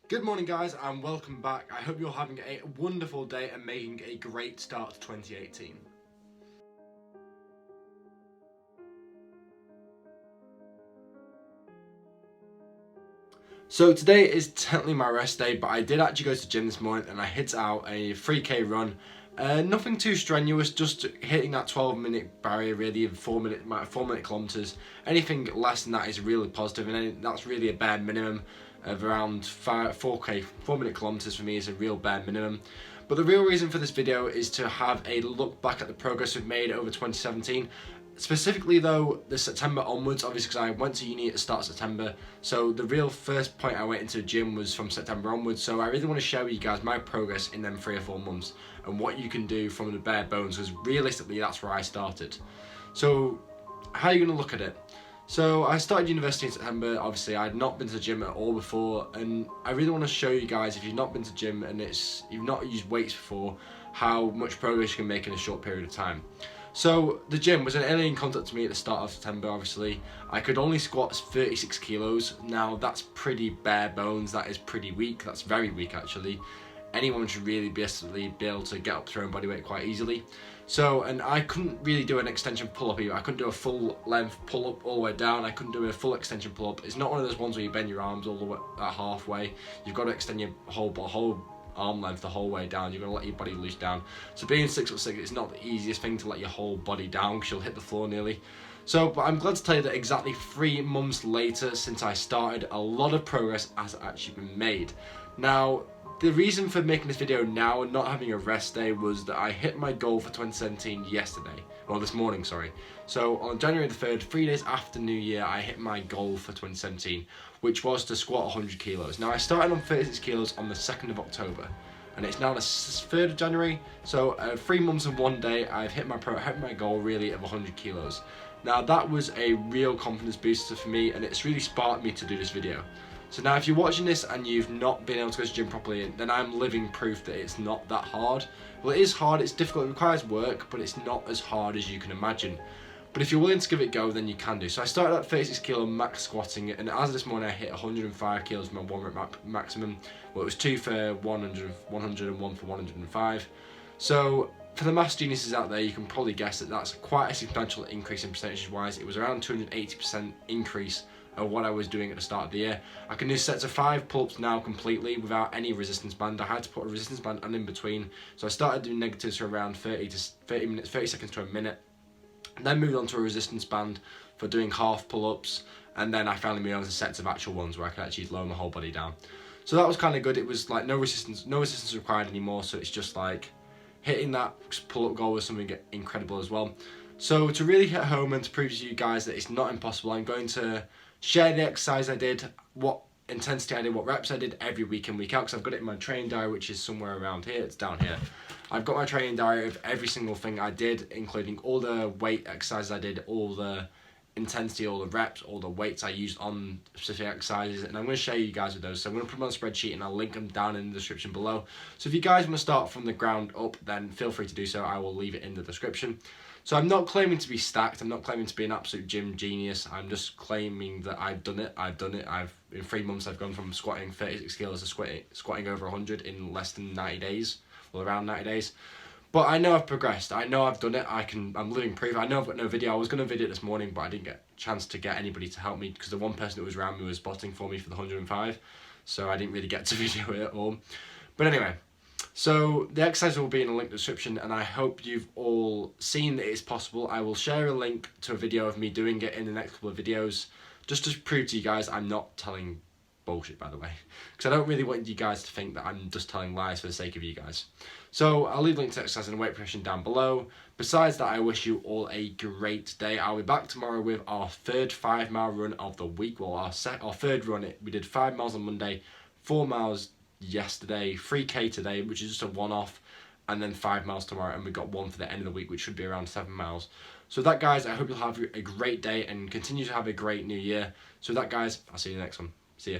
Good morning guys and welcome back. I hope you're having a wonderful day and making a great start to 2018. So today is technically my rest day, but I did actually go to the gym this morning and I hit out a 3k run. Nothing too strenuous, just hitting that 12-minute barrier really, 4 minute kilometers. Anything less than that is really positive, and that's really a bare minimum of around 4 minute kilometers for me is a real bare minimum. But the real reason for this video is to have a look back at the progress we've made over 2017. Specifically though, the September onwards, obviously because I went to uni at the start of September, so the real first point I went into the gym was from September onwards, so I really want to share with you guys my progress in them 3 or 4 months and what you can do from the bare bones, because realistically that's where I started. So how are you going to look at it? So I started university in September. Obviously I had not been to the gym at all before, and I really want to show you guys, if you've not been to the gym and you've not used weights before, how much progress you can make in a short period of time. So the gym was an alien concept to me at the start of September. Obviously I could only squat 36 kilos. Now that's pretty bare bones, that is pretty weak, that's very weak actually. Anyone should really be able to get up to their own body weight quite easily. So, and I couldn't really do an extension pull-up either. I couldn't do a full length pull-up all the way down. I couldn't do a full extension pull-up. It's not one of those ones where you bend your arms all the way halfway. You've got to extend your whole arm length the whole way down. You're going to let your body loose down. So being 6'6", it's not the easiest thing to let your whole body down because you'll hit the floor nearly. So, but I'm glad to tell you that exactly 3 months later since I started, a lot of progress has actually been made. Now, the reason for making this video now and not having a rest day was that I hit my goal for 2017 yesterday, or this morning, sorry. So on January the 3rd, 3 days after New Year, I hit my goal for 2017, which was to squat 100 kilos. Now I started on 36 kilos on the 2nd of October, and it's now the 3rd of January, so 3 months and 1 day, I've hit my goal really of 100 kilos. Now that was a real confidence booster for me, and it's really sparked me to do this video. So now if you're watching this and you've not been able to go to the gym properly, then I'm living proof that it's not that hard. Well, it is hard, it's difficult, it requires work, but it's not as hard as you can imagine. But if you're willing to give it a go, then you can do. So I started at 36 kilo max squatting, and as of this morning I hit 105 kilos for my 1 rep maximum. Well, it was 2 for 100 and 1 for 105. So for the maths geniuses out there, you can probably guess that that's quite a substantial increase in percentage wise. It was around 280% increase of what I was doing at the start of the year. I can do sets of 5 pull-ups now completely without any resistance band. I had to put a resistance band and in between. So I started doing negatives for around 30 seconds to a minute. And then moved on to a resistance band for doing half pull-ups. And then I finally moved on to sets of actual ones where I could actually lower my whole body down. So that was kind of good. It was like no resistance required anymore. So it's just like hitting that pull-up goal was something incredible as well. So to really hit home and to prove to you guys that it's not impossible, I'm going to share the exercise I did, what intensity I did, what reps I did every week in, week out, because I've got it in my training diary, which is somewhere around here, it's down here. I've got my training diary of every single thing I did, including all the weight exercises I did, all the intensity, all the reps, all the weights I used on specific exercises, and I'm going to share you guys with those. So I'm going to put them on a spreadsheet and I'll link them down in the description below. So if you guys want to start from the ground up, then feel free to do so. I will leave it in the description. So I'm not claiming to be stacked, I'm not claiming to be an absolute gym genius, I'm just claiming that I've done it. In 3 months I've gone from squatting 36 kilos to squatting over 100 in less than 90 days, well around 90 days. But I know I've progressed, I know I've done it, I'm living proof. I know I've got no video. I was going to video it this morning, but I didn't get a chance to get anybody to help me because the one person that was around me was spotting for me for the 105, so I didn't really get to video it at all. But anyway, so the exercise will be in a link description, and I hope you've all seen that it's possible. I will share a link to a video of me doing it in the next couple of videos, just to prove to you guys I'm not telling bullshit, by the way, because I don't really want you guys to think that I'm just telling lies for the sake of you guys. So I'll leave links to exercise and weight progression down below. Besides that, I wish you all a great day. I'll be back tomorrow with our 3rd 5-mile run of the week. Well, our 3rd run. We did 5 miles on Monday, 4 miles yesterday, 3k today, which is just a one-off, and then 5 miles tomorrow, and we've got one for the end of the week, which should be around 7 miles. So that, guys, I hope you'll have a great day and continue to have a great new year. So that, guys, I'll see you in the next one. See ya.